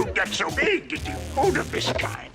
you get so big getting food of this kind?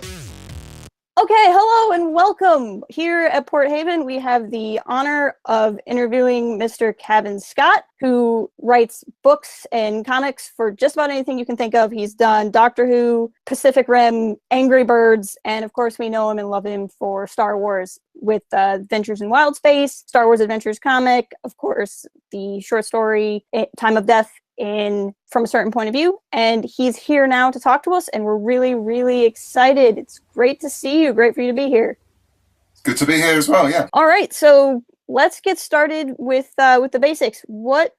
Okay, hello and welcome. Here at Port Haven, we have the honor of interviewing Mr. Cavan Scott, who writes books and comics for just about anything you can think of. He's done Doctor Who, Pacific Rim, Angry Birds, and of course we know him and love him for Star Wars with Adventures in Wild Space, Star Wars Adventures comic, of course the short story Time of Death From a Certain Point of View, and he's here now to talk to us, and we're really excited. It's great to see you. Great for you to be here. It's good to be here as well. Yeah. All right, so let's get started with the basics. What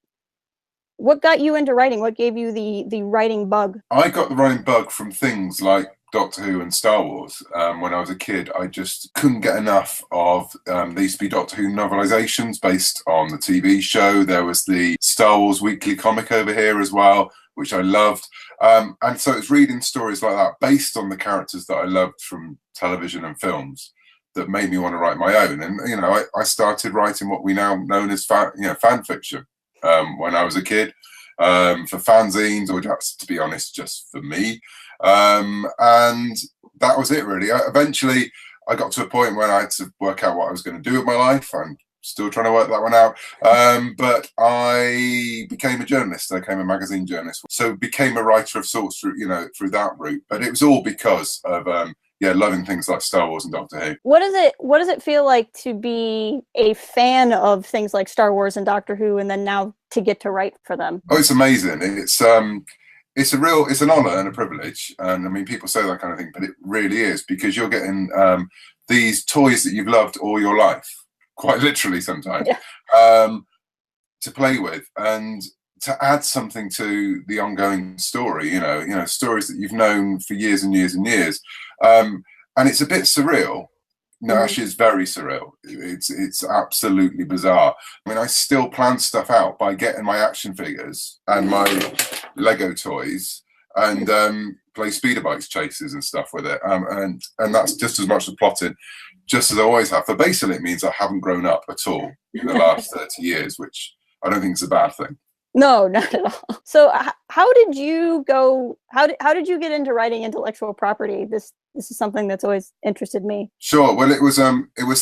got you into writing? What gave you the writing bug? I got the writing bug from things like Doctor Who and Star Wars. When I was a kid, I just couldn't get enough of there used to be Doctor Who novelizations based on the TV show. There was the Star Wars weekly comic over here as well, which I loved. And so it's reading stories like that based on the characters that I loved from television and films that made me want to write my own. And I started writing what we now known as fan fiction when I was a kid, for fanzines, or just, to be honest, just for me. And that was it, really. Eventually, I got to a point where I had to work out what I was going to do with my life. I'm still trying to work that one out. But I became a journalist. I became a magazine journalist. So became a writer of sorts through that route. But it was all because of loving things like Star Wars and Doctor Who. What does it feel like to be a fan of things like Star Wars and Doctor Who, and then now to get to write for them? Oh, it's amazing. It's an honor and a privilege. And I mean, people say that kind of thing, but it really is, because you're getting these toys that you've loved all your life, quite literally sometimes, to play with and to add something to the ongoing story, stories that you've known for years and years and years. And it's a bit surreal. No, actually, it's very surreal. It's absolutely bizarre. I mean, I still plan stuff out by getting my action figures and my Lego toys and play speeder bikes chases and stuff with it. And that's just as much as plotting, just as I always have. But basically, it means I haven't grown up at all in the last 30 years, which I don't think is a bad thing. No, not at all. So how did you get into writing intellectual property? This is something that's always interested me. Sure. Well, it was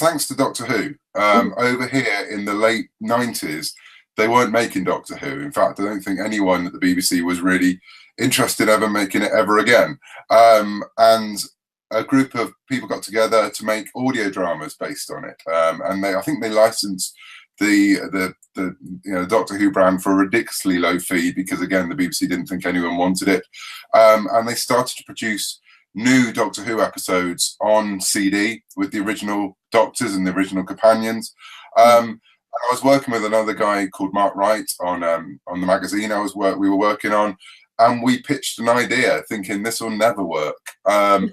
thanks to Doctor Who. Over here in the late 90s, they weren't making Doctor Who. In fact, I don't think anyone at the BBC was really interested in ever making it ever again. And a group of people got together to make audio dramas based on it. And I think they licensed the Doctor Who brand for a ridiculously low fee, because again the BBC didn't think anyone wanted it, and they started to produce new Doctor Who episodes on CD with the original Doctors and the original companions. I was working with another guy called Mark Wright on the magazine we were working on, and we pitched an idea thinking this will never work. And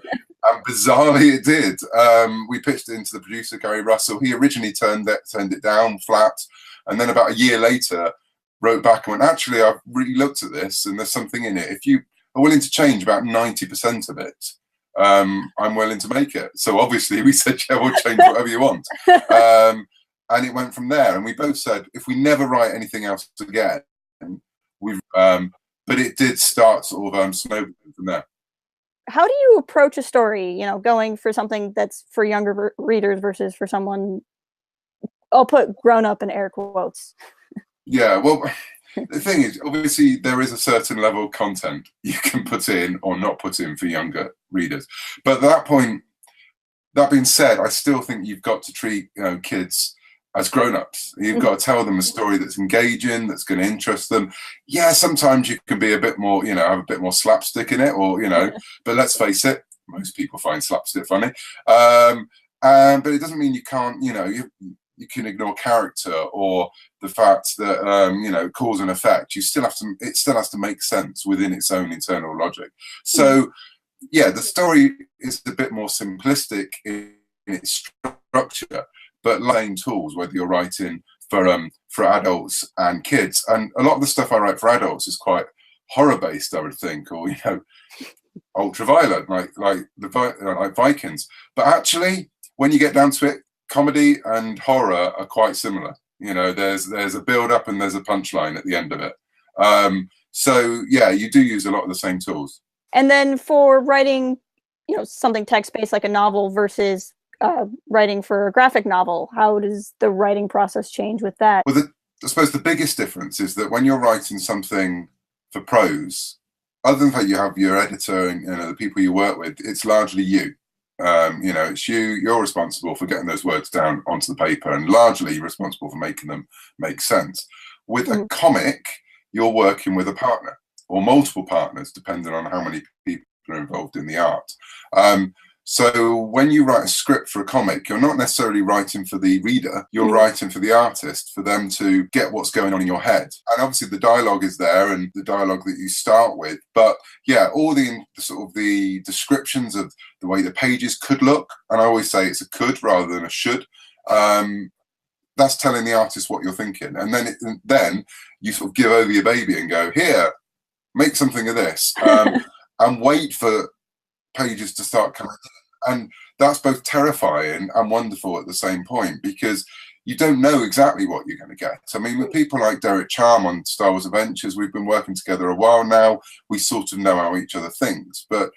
bizarrely, it did. We pitched it into the producer, Gary Russell. He originally turned it down flat, and then about a year later, wrote back and went, "Actually, I've really looked at this, and there's something in it. If you are willing to change about 90% of it, I'm willing to make it." So obviously, we said, "Yeah, we'll change whatever you want." And it went from there. And we both said, if we never write anything else again, but it did start sort of snowballing from there. How do you approach a story, going for something that's for younger readers versus for someone, I'll put grown up in air quotes? Yeah, well, the thing is, obviously, there is a certain level of content you can put in or not put in for younger readers. But at that point, that being said, I still think you've got to treat kids as grown-ups. You've got to tell them a story that's engaging, that's going to interest them. Yeah, sometimes you can be a bit more, have a bit more slapstick in it, or but let's face it, most people find slapstick funny. But it doesn't mean you can't, you can ignore character or the fact that cause and effect. It still has to make sense within its own internal logic. So yeah, the story is a bit more simplistic in its structure, but same tools, whether you're writing for adults and kids. And a lot of the stuff I write for adults is quite horror based, I would think, or ultraviolet, like Vikings. But actually, when you get down to it, comedy and horror are quite similar. There's a build up and there's a punchline at the end of it. So yeah, you do use a lot of the same tools. And then for writing, something text-based like a novel versus writing for a graphic novel, how does the writing process change with that? Well, I suppose the biggest difference is that when you're writing something for prose, other than that you have your editor and the people you work with, it's largely you. It's you're responsible for getting those words down onto the paper and largely responsible for making them make sense. With a comic, you're working with a partner or multiple partners, depending on how many people are involved in the art. So when you write a script for a comic, you're not necessarily writing for the reader, you're writing for the artist, for them to get what's going on in your head. And obviously the dialogue is there and the dialogue that you start with. But yeah, all the sort of the descriptions of the way the pages could look, and I always say it's a could rather than a should, that's telling the artist what you're thinking. And then you sort of give over your baby and go, here, make something of this, and wait for pages to start coming in. And that's both terrifying and wonderful at the same point, because you don't know exactly what you're going to get. I mean, with people like Derek Charm on Star Wars Adventures, we've been working together a while now. We sort of know how each other thinks. But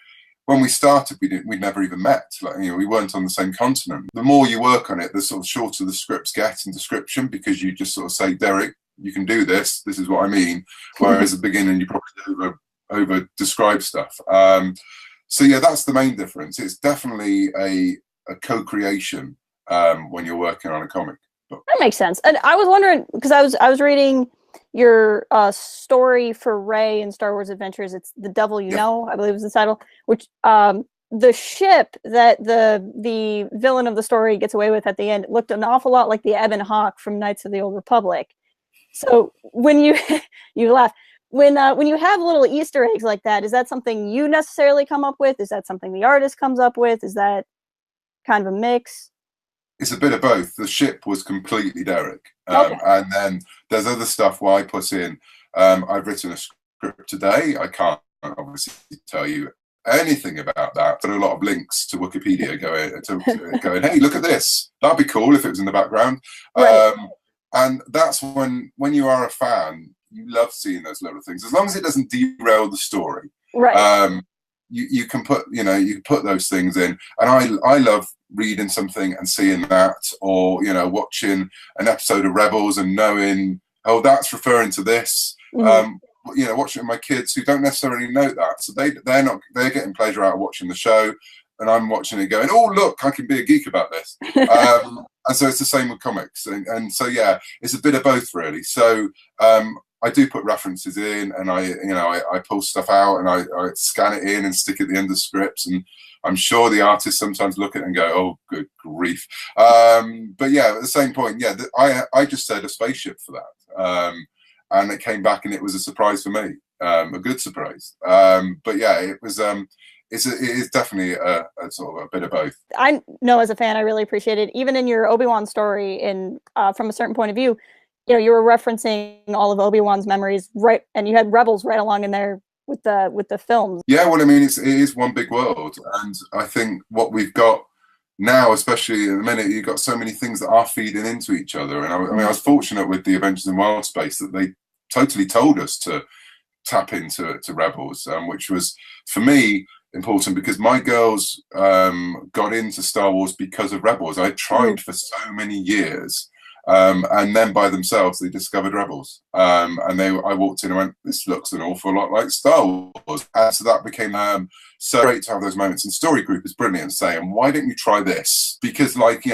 when we started, we'd never even met. We weren't on the same continent. The more you work on it, the sort of shorter the scripts get in description, because you just sort of say, Derek, you can do this. This is what I mean. Whereas at the beginning, you probably over describe stuff. So yeah, that's the main difference. It's definitely a co-creation when you're working on a comic book. That makes sense. And I was wondering, because I was reading your story for Rey in Star Wars Adventures. It's The Devil You Know, I believe is the title, which the ship that the villain of the story gets away with at the end looked an awful lot like the Ebon Hawk from Knights of the Old Republic. So when you laugh, when you have little Easter eggs like that, is that something you necessarily come up with? Is that something the artist comes up with? Is that kind of a mix? It's a bit of both. The ship was completely Derek. And then there's other stuff where I put in. I've written a script today. I can't obviously tell you anything about that, but a lot of links to Wikipedia going, hey, look at this. That'd be cool if it was in the background. Right. And that's when you are a fan, you love seeing those little things, as long as it doesn't derail the story. Right. You can put those things in, and I love reading something and seeing that, or watching an episode of Rebels and knowing, oh, that's referring to this. Watching with my kids who don't necessarily know that, so they're getting pleasure out of watching the show, and I'm watching it going, oh look, I can be a geek about this. And so it's the same with comics, and so yeah, it's a bit of both really. So I do put references in, and I pull stuff out and I scan it in and stick it at the end of scripts, and I'm sure the artists sometimes look at it and go, oh, good grief. But yeah, at the same point, yeah, I just said a spaceship for that. And it came back and it was a surprise for me, a good surprise. But yeah, it was, it is definitely a sort of a bit of both. I know as a fan, I really appreciate it. Even in your Obi-Wan story, and from a certain point of view, you were referencing all of Obi-Wan's memories, right? And you had Rebels right along in there with the films. Yeah, well, I mean, it is one big world, and I think what we've got now, especially in a minute, you've got so many things that are feeding into each other. And I mean, I was fortunate with the Adventures in Wild Space that they totally told us to tap into Rebels, which was for me important, because my girls got into Star Wars because of Rebels. I tried for so many years. And then by themselves, they discovered Rebels. And I walked in and went, this looks an awful lot like Star Wars. And so that became so great to have those moments. And Story Group is brilliant, saying, why don't you try this? Because like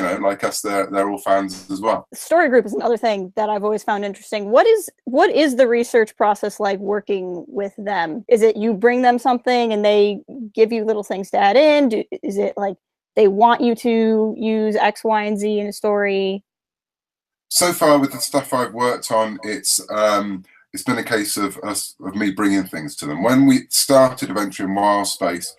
us, they're all fans as well. Story Group is another thing that I've always found interesting. What is the research process like working with them? Is it you bring them something and they give you little things to add in? Is it like they want you to use X, Y, and Z in a story? So far with the stuff I've worked on, it's been a case of me bringing things to them. When we started Adventure in Wild Space,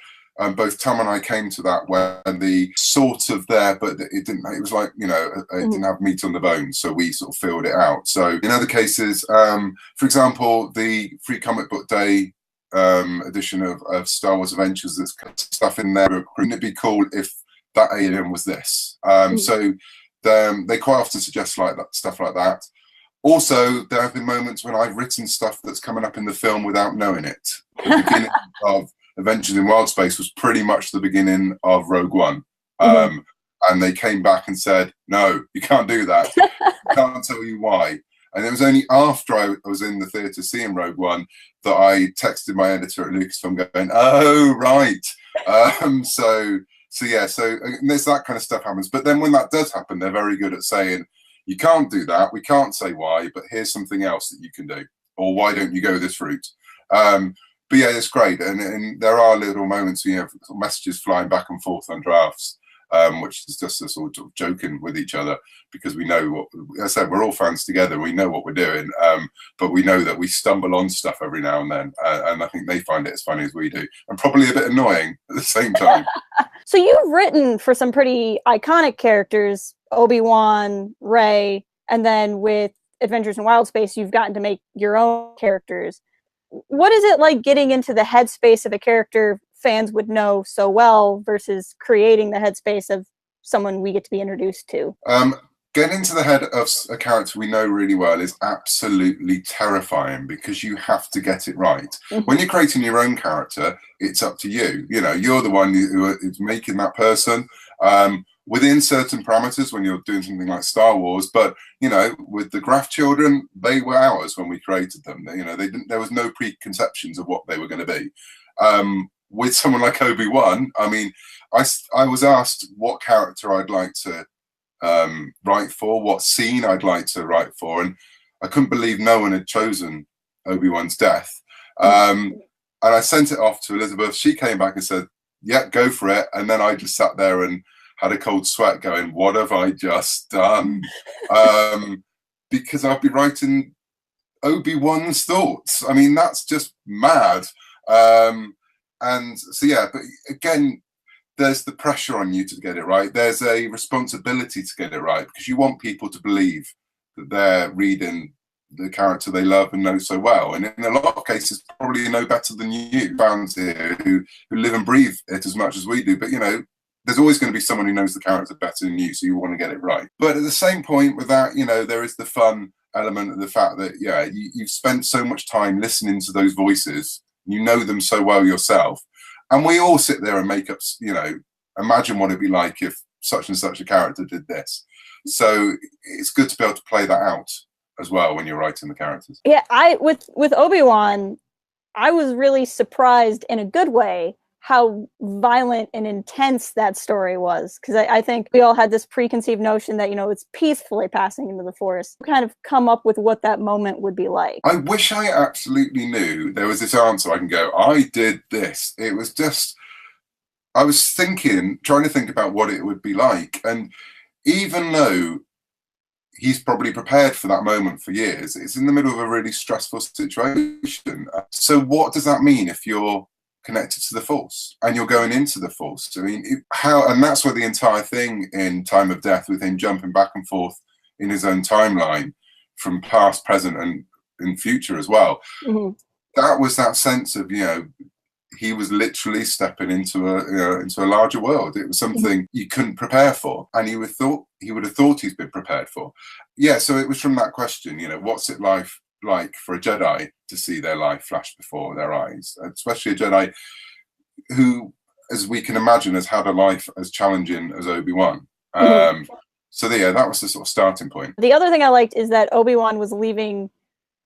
both Tom and I came to that when the sort of there, but it didn't. It was like it didn't have meat on the bone, so we sort of filled it out. So in other cases, for example, the Free Comic Book Day edition of Star Wars Adventures, there's stuff in there. Wouldn't it be cool if that alien was this? So. They quite often suggest stuff like that. Also, there have been moments when I've written stuff that's coming up in the film without knowing it. The beginning of Adventures in Wild Space was pretty much the beginning of Rogue One. And they came back and said, no, you can't do that. I can't tell you why. And it was only after I was in the theatre seeing Rogue One that I texted my editor at LucasFilm going, oh, right. So and there's that kind of stuff happens. But then when that does happen, they're very good at saying, you can't do that. We can't say why, but here's something else that you can do. Or why don't you go this route? But yeah, it's great. And there are little moments, you know, messages flying back and forth on drafts. Which is just a sort of joking with each other, because we know what, as I said, we're all fans together. We know what we're doing, but we know that we stumble on stuff every now and then, and I think they find it as funny as we do, and probably a bit annoying at the same time. So you've written for some pretty iconic characters, Obi-Wan, Rey, and then with Adventures in Wild Space, you've gotten to make your own characters. What is it like getting into the headspace of a character fans would know so well versus creating the headspace of someone we get to be introduced to? Getting into the head of a character we know really well is absolutely terrifying, because you have to get it right. When you're creating your own character, it's up to you. You know, you're the one who is making that person within certain parameters when you're doing something like Star Wars. But, you know, with the Graf children, they were ours when we created them. You know, there was no preconceptions of what they were going to be. With someone like Obi-Wan, I mean, I was asked what character I'd like to write for, what scene I'd like to write for, and I couldn't believe no one had chosen Obi-Wan's death. And I sent it off to Elizabeth. She came back and said, yeah, go for it. And then I just sat there and had a cold sweat going, what have I just done? Because I'd be writing Obi-Wan's thoughts. I mean, that's just mad. And so, yeah, but again, there's the pressure on you to get it right. There's a responsibility to get it right, because you want people to believe that they're reading the character they love and know so well. And in a lot of cases, probably know better than you, fans here who live and breathe it as much as we do. But, you know, there's always going to be someone who knows the character better than you, so you want to get it right. But at the same point with that, you know, there is the fun element of the fact that, yeah, you've spent so much time listening to those voices. You know them so well yourself. And we all sit there and make up, you know, imagine what it'd be like if such and such a character did this. So it's good to be able to play that out as well when you're writing the characters. Yeah, with Obi-Wan, I was really surprised in a good way how violent and intense that story was, because I think we all had this preconceived notion that, you know, it's peacefully passing into the Force. Kind of come up with what that moment would be like. I wish I absolutely knew there was this answer I can go, I did this. It was just, I was trying to think about what it would be like. And even though he's probably prepared for that moment for years, it's in the middle of a really stressful situation. So what does that mean if you're connected to the Force and you're going into the Force? I mean, and that's where the entire thing in Time of Death, with him jumping back and forth in his own timeline from past, present, and in future as well. That was that sense of, you know, he was literally stepping into a larger world. It was something you couldn't prepare for, and he would have thought he's been prepared for. Yeah, so it was from that question, you know, what's it like for a Jedi to see their life flash before their eyes, especially a Jedi who, as we can imagine, has had a life as challenging as Obi-Wan. So yeah, that was the sort of starting point. The other thing I liked is that Obi-Wan was leaving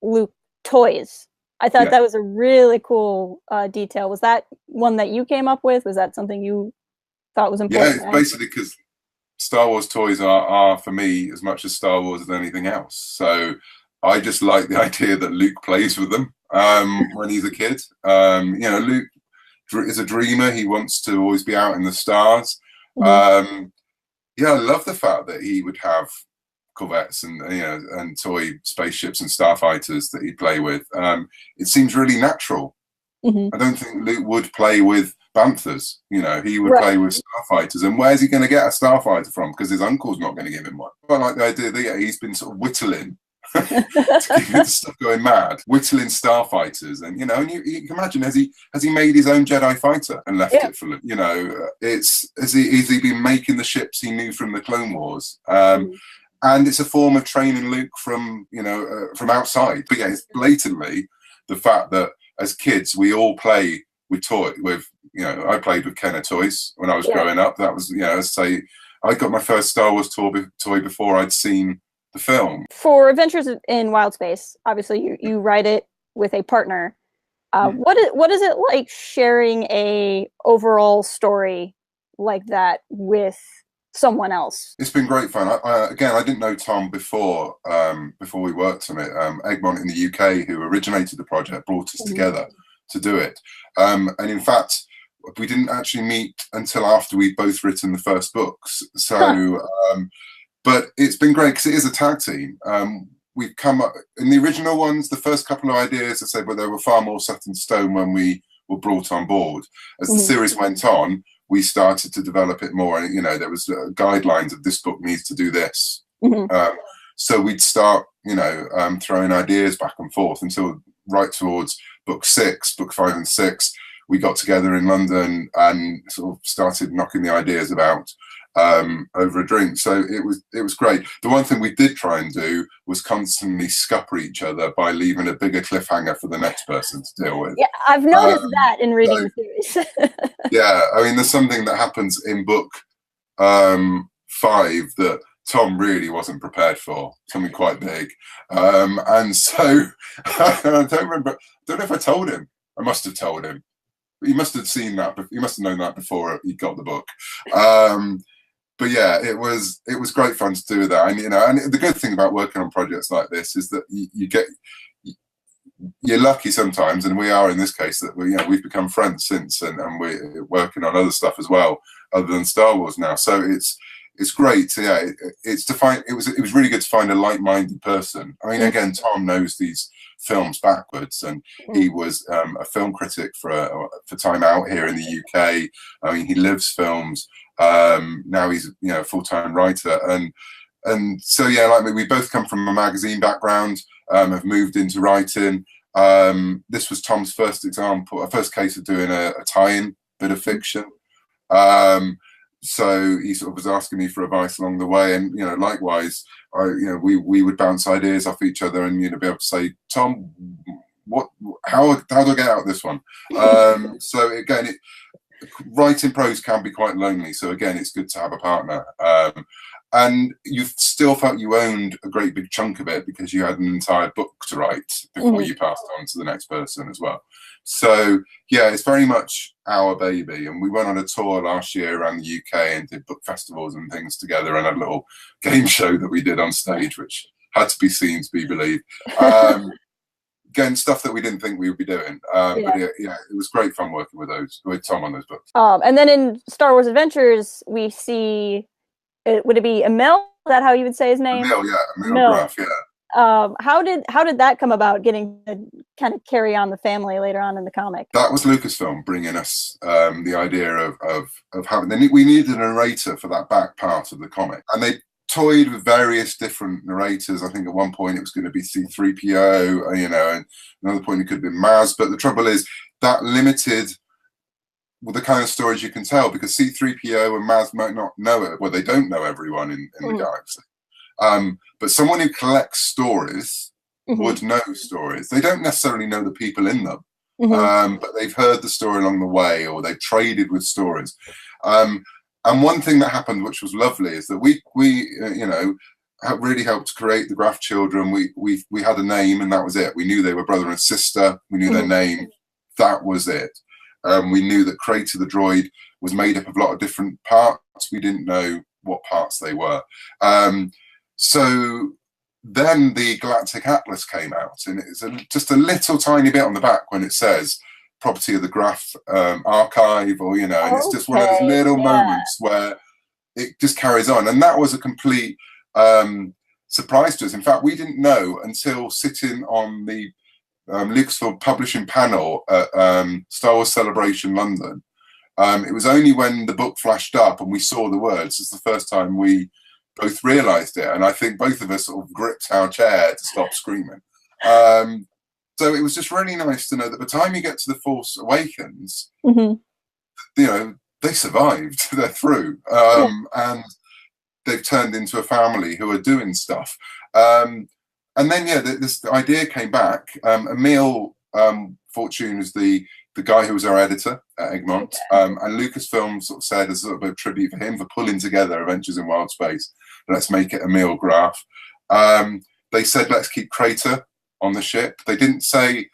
Luke toys. I thought that was a really cool detail. Was that one that you came up with? Was that something you thought was important? Yeah, it's basically because Star Wars toys are for me as much as Star Wars as anything else. So I just like the idea that Luke plays with them when he's a kid. You know, Luke is a dreamer. He wants to always be out in the stars. Yeah, I love the fact that he would have corvettes and, you know, and toy spaceships and starfighters that he'd play with. It seems really natural. I don't think Luke would play with banthas. You know, he would play with starfighters. And where's he going to get a starfighter from? Because his uncle's not going to give him one. I like the idea that he's been sort of whittling to keep the stuff going mad, whittling starfighters. And, you know, and you can imagine, has he made his own Jedi fighter and left it for Luke? You know, has he been making the ships he knew from the Clone Wars? And it's a form of training Luke from, you know, from outside. But yeah, it's blatantly the fact that as kids, we all play I played with Kenner toys when I was growing up. That was, say, I got my first Star Wars toy before I'd seen the film. For Adventures in Wild Space, obviously you write it with a partner. What is it like sharing a overall story like that with someone else? It's been great fun. I didn't know Tom before we worked on it. Egmont in the UK, who originated the project, brought us together to do it. And in fact, we didn't actually meet until after we'd both written the first books. So, but it's been great because it is a tag team. We've come up in the original ones, the first couple of ideas, I said, but they were far more set in stone when we were brought on board. As the series went on, we started to develop it more. And, there was guidelines of this book needs to do this. So we'd start, throwing ideas back and forth until right towards book 5 and 6, we got together in London and sort of started knocking the ideas about over a drink. So it was great. The one thing we did try and do was constantly scupper each other by leaving a bigger cliffhanger for the next person to deal with. Yeah, I've noticed that in reading the series. Yeah, I mean, there's something that happens in book 5 that Tom really wasn't prepared for, something quite big. And so I don't know if I told him. I must have told him. He must have seen that. He must have known that before he got the book. But yeah, it was great fun to do that. And and the good thing about working on projects like this is that you're lucky sometimes, and we are in this case, that we've become friends since, and we're working on other stuff as well, other than Star Wars now. So it's great. So yeah, it was really good to find a like-minded person. I mean, again, Tom knows these films backwards, and he was a film critic for Time Out here in the UK. I mean, he lives films. Now he's a full-time writer, and so yeah, like me, we both come from a magazine background, have moved into writing. This was Tom's first case of doing a tie-in bit of fiction. So he sort of was asking me for advice along the way, and likewise, we would bounce ideas off each other, and be able to say, Tom, how do I get out of this one? So again, writing prose can be quite lonely. So again, it's good to have a partner. And you still felt you owned a great big chunk of it because you had an entire book to write before you passed on to the next person as well. So yeah, it's very much our baby. And we went on a tour last year around the UK and did book festivals and things together, and had a little game show that we did on stage, which had to be seen to be believed. Again, stuff that we didn't think we would be doing. But yeah, it was great fun working with Tom on those books. And then in Star Wars Adventures, we see, would it be Emil? Is that how you would say his name? Emil, yeah, Emil Graff, yeah. How did that come about, getting to kind of carry on the family later on in the comic? That was LucasFilm bringing us the idea of having. We needed a narrator for that back part of the comic, and they toyed with various different narrators. I think at one point it was going to be C-3PO, and another point it could have been Maz. But the trouble is that limited the kind of stories you can tell, because C-3PO and Maz might not know it. Well, they don't know everyone in the galaxy. But someone who collects stories would know stories. They don't necessarily know the people in them, but they've heard the story along the way, or they've traded with stories. And one thing that happened, which was lovely, is that we really helped create the Graff children. We had a name, and that was it. We knew they were brother and sister. We knew their name. That was it. We knew that Crater the droid was made up of a lot of different parts. We didn't know what parts they were. So then the Galactic Atlas came out, and it's just a little tiny bit on the back when it says property of the Graff archive, or and it's just one of those little moments where it just carries on. And that was a complete surprise to us. In fact, we didn't know until sitting on the LucasFilm publishing panel at Star Wars Celebration London. It was only when the book flashed up and we saw the words, it's the first time we both realised it, and I think both of us sort of gripped our chair to stop screaming. So it was just really nice to know that by the time you get to The Force Awakens, they survived, they're through, and they've turned into a family who are doing stuff. And then, this idea came back. Emil Fortune is the the guy who was our editor at Egmont, and Lucasfilm sort of said as a little bit of tribute for him for pulling together Adventures in Wild Space, let's make it a meal graph. They said, let's keep Crater on the ship. They didn't say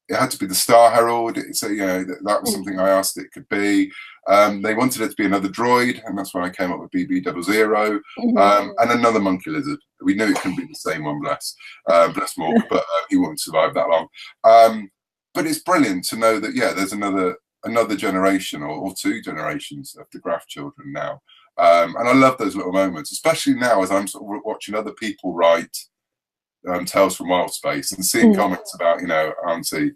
it had to be the Star Herald. So, you know, that was something I asked it could be. They wanted it to be another droid, and that's when I came up with BB00, and another monkey lizard. We knew it couldn't be the same one, bless Morgan, but he won't survive that long. But it's brilliant to know that, yeah, there's another generation or two generations of the Graph children now. And I love those little moments, especially now as I'm sort of watching other people write Tales from Wild Space and seeing comments about, you know, Auntie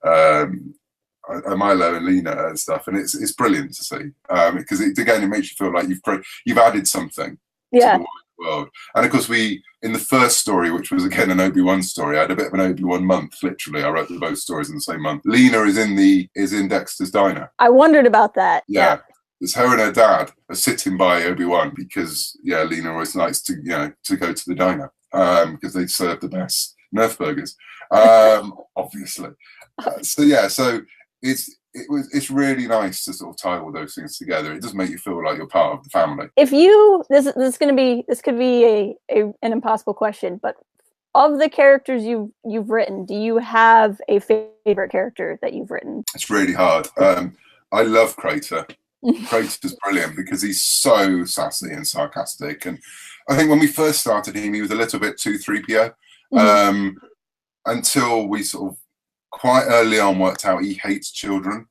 Milo and Lena and stuff, and it's brilliant to see, because it makes you feel like you've added something to the world. And of course, in the first story, which was again an Obi-Wan story, I had a bit of an Obi-Wan month. Literally, I wrote both stories in the same month. Lena is in Dexter's diner. I wondered about that. Yeah. It's her and her dad are sitting by Obi-Wan because Lena always likes to go to the diner because they serve the best Nerf burgers, obviously. So it's really nice to sort of tie all those things together. It does make you feel like you're part of the family. If you this could be an impossible question, but of the characters you've written, do you have a favorite character that you've written? It's really hard. I love Crater. Crater's brilliant because he's so sassy and sarcastic, and I think when we first started him, he was a little bit too 3PO, until we sort of quite early on worked out he hates children,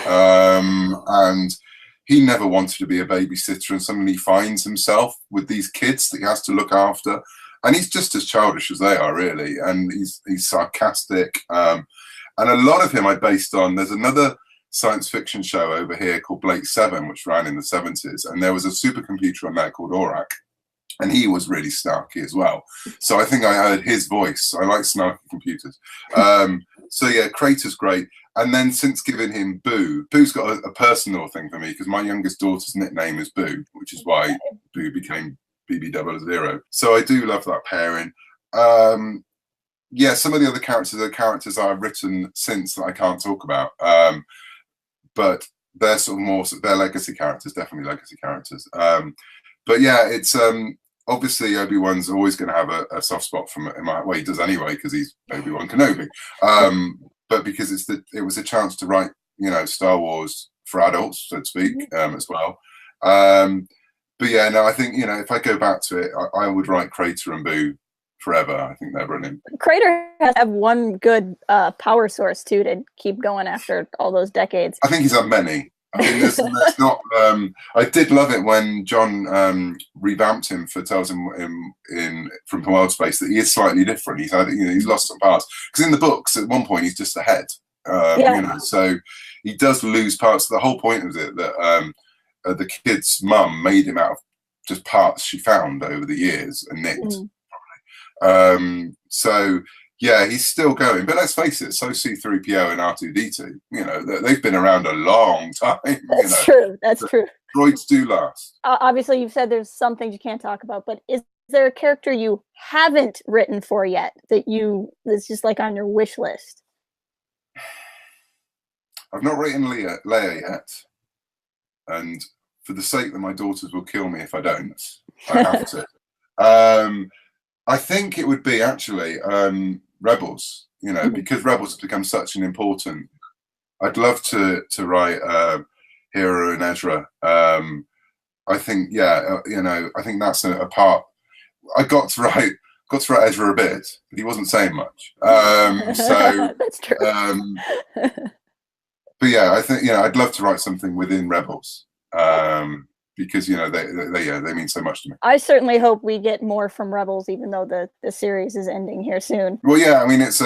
and he never wanted to be a babysitter, and suddenly he finds himself with these kids that he has to look after, and he's just as childish as they are, really, and he's sarcastic, and a lot of him I based on, there's another science fiction show over here called Blake 7, which ran in the 70s, and there was a supercomputer on there called Aurak, and he was really snarky as well. So I think I heard his voice. I like snarky computers. So yeah, Crater's great. And then since giving him Boo's got a personal thing for me because my youngest daughter's nickname is Boo, which is why Boo became BB00. So I do love that pairing. Yeah, some of the other characters are characters I've written since that I can't talk about. But they're sort of they're legacy characters, definitely legacy characters. But yeah, it's obviously Obi-Wan's always going to have a soft spot well, he does anyway because he's Obi-Wan Kenobi. But because it was a chance to write, you know, Star Wars for adults, so to speak, as well. But yeah, no, I think, you know, if I go back to it, I would write Crater and Boo forever. I think they're brilliant. Crater has to have one good power source too to keep going after all those decades. I think he's had many. I mean, there's not. I did love it when John revamped him for Tales from Wild Space that he is slightly different. He's had, you know, he's lost some parts because in the books at one point he's just a head. You know, so he does lose parts. The whole point of it that the kid's mum made him out of just parts she found over the years and nicked. So yeah, he's still going, but let's face it, so C3PO and R2D2, you know, they've been around a long time. That's true. That's true. Droids do last. Obviously, you've said there's some things you can't talk about, but is there a character you haven't written for yet that's just like on your wish list? I've not written Leia yet, and for the sake that my daughters will kill me if I don't, I have to. I think it would be actually Rebels, you know, because Rebels has become such an important. I'd love to write Hera and Ezra. I think, yeah, you know, I think that's a part. I got to write Ezra a bit, but he wasn't saying much. So that's true. But yeah, I think, you know, I'd love to write something within Rebels. Because, you know, they mean so much to me. I certainly hope we get more from Rebels, even though the series is ending here soon. Well, yeah, I mean, it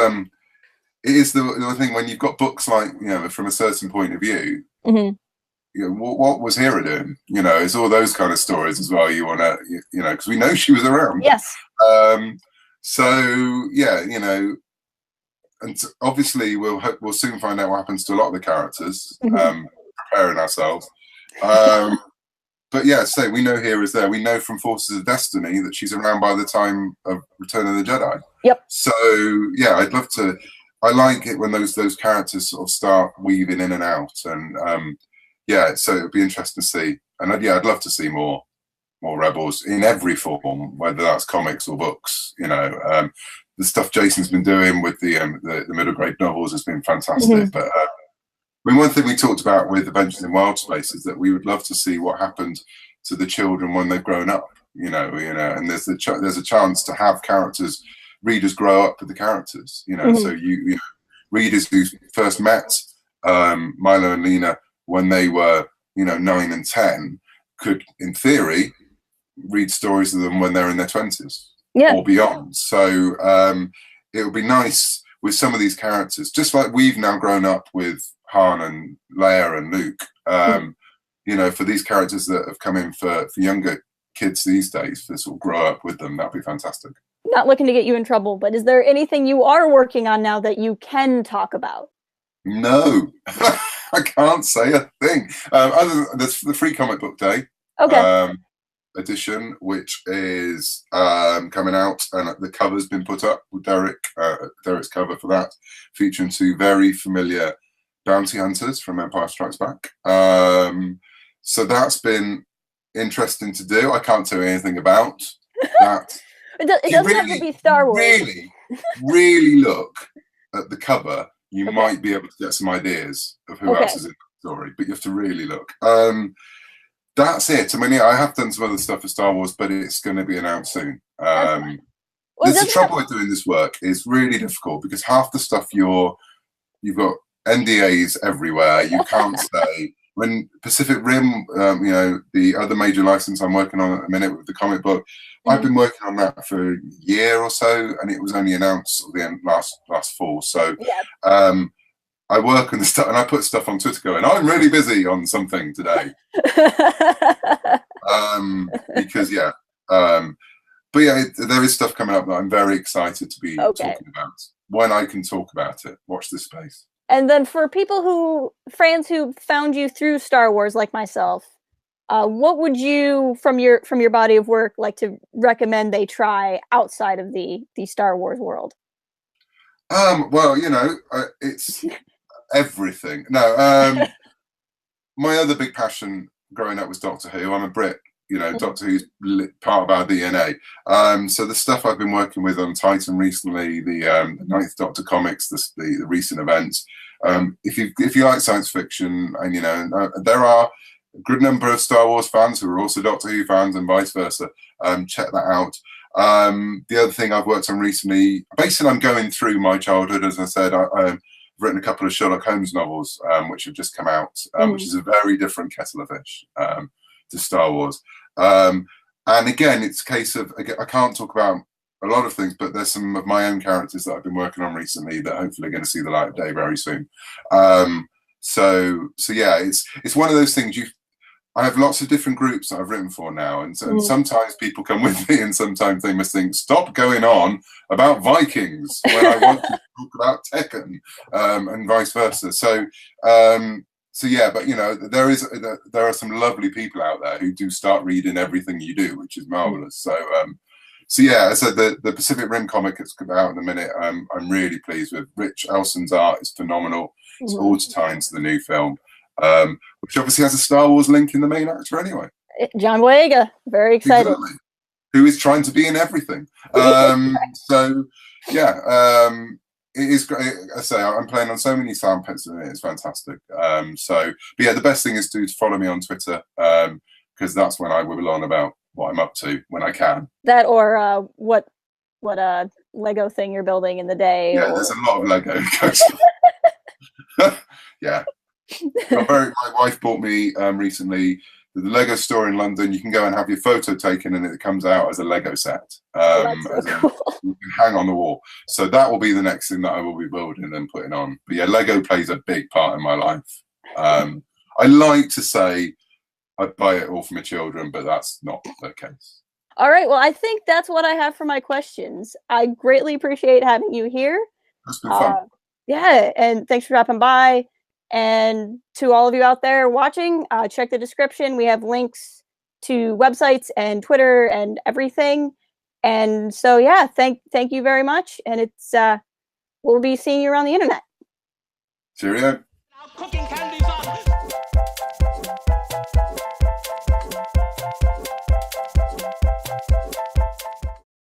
is the thing when you've got books like, you know, from a certain point of view. You know, what was Hera doing? You know, it's all those kind of stories as well. You want to, you know, because we know she was around. Yes. So yeah, you know, and obviously we'll soon find out what happens to a lot of the characters. Preparing ourselves. But yeah, so we know Hera's there. We know from Forces of Destiny that she's around by the time of Return of the Jedi. Yep. So yeah, I'd love to. I like it when those characters sort of start weaving in and out, and yeah, so it'd be interesting to see. And I'd love to see more Rebels in every form, whether that's comics or books. You know, the stuff Jason's been doing with the middle grade novels has been fantastic. But I mean, one thing we talked about with Adventures in Wild Space is that we would love to see what happened to the children when they've grown up. You know, and there's a chance to have readers grow up with the characters. You know, so you know, readers who first met Milo and Lena when they were 9 and 10 could, in theory, read stories of them when they're in their 20s or beyond. So it would be nice with some of these characters, just like we've now grown up with Han and Leia and Luke. You know, for these characters that have come in for younger kids these days, to sort of grow up with them, that'd be fantastic. Not looking to get you in trouble, but is there anything you are working on now that you can talk about? No, I can't say a thing. Other than the Free Comic Book Day edition, which is coming out, and the cover's been put up with Derek's cover for that, featuring 2 very familiar bounty hunters from Empire Strikes Back. So that's been interesting to do. I can't tell you anything about that. It doesn't have to be Star Wars. Really look at the cover. You might be able to get some ideas of who else is in the story, but you have to really look. That's it. I mean, yeah, I have done some other stuff for Star Wars, but it's going to be announced soon. There's the trouble with doing this work. It's really difficult because half the stuff you've got NDAs everywhere. You can't say. When Pacific Rim, you know, the other major license I'm working on at the minute with the comic book, I've been working on that for a year or so, and it was only announced at the end last fall. So I work on the stuff, and I put stuff on Twitter going, I'm really busy on something today. Because but yeah, there is stuff coming up that I'm very excited to be talking about. When I can talk about it, watch this space. And then for fans who found you through Star Wars, like myself, what would you, from your body of work, like to recommend they try outside of the Star Wars world? Well, you know, it's everything. No, my other big passion growing up was Doctor Who. I'm a Brit. You know, Doctor Who's part of our DNA. So the stuff I've been working with on Titan recently, the Ninth Doctor comics, the recent events. If you like science fiction, and you know, there are a good number of Star Wars fans who are also Doctor Who fans, and vice versa. Check that out. The other thing I've worked on recently, basically, I'm going through my childhood. As I said, I've written a couple of Sherlock Holmes novels, which have just come out, which is a very different kettle of fish to Star Wars. And again, it's a case of, I can't talk about a lot of things, but there's some of my own characters that I've been working on recently that hopefully are going to see the light of day very soon. So yeah, it's one of those things. I have lots of different groups that I've written for now, and sometimes people come with me, and sometimes they must think, stop going on about Vikings when I want to talk about Tekken, and vice versa. So yeah, but you know, there are some lovely people out there who do start reading everything you do, which is marvelous. So yeah, I said the Pacific Rim comic that's come out in a minute. I'm really pleased with. Rich Elson's art is phenomenal. It's all to tie into the new film, which obviously has a Star Wars link in the main actor anyway. John Boyega, very excited. Exactly. Who is trying to be in everything. So yeah. It is great. I say I'm playing on so many sound pets in it. It's fantastic. But yeah, the best thing is to follow me on Twitter, because that's when I wibble on about what I'm up to when I can. That or what Lego thing you're building in the day. Yeah, there's a lot of Lego. Yeah. My wife bought me recently the Lego store in London. You can go and have your photo taken, and it comes out as a Lego set. That's so cool. You can hang on the wall. So that will be the next thing that I will be building and putting on. But yeah, Lego plays a big part in my life. I like to say I buy it all for my children, but that's not the case. All right. Well, I think that's what I have for my questions. I greatly appreciate having you here. That's been fun. Yeah, and thanks for dropping by. And to all of you out there watching, check the description. We have links to websites and Twitter and everything. And so, yeah, thank you very much. And it's we'll be seeing you around the internet. Cheerio. Cooking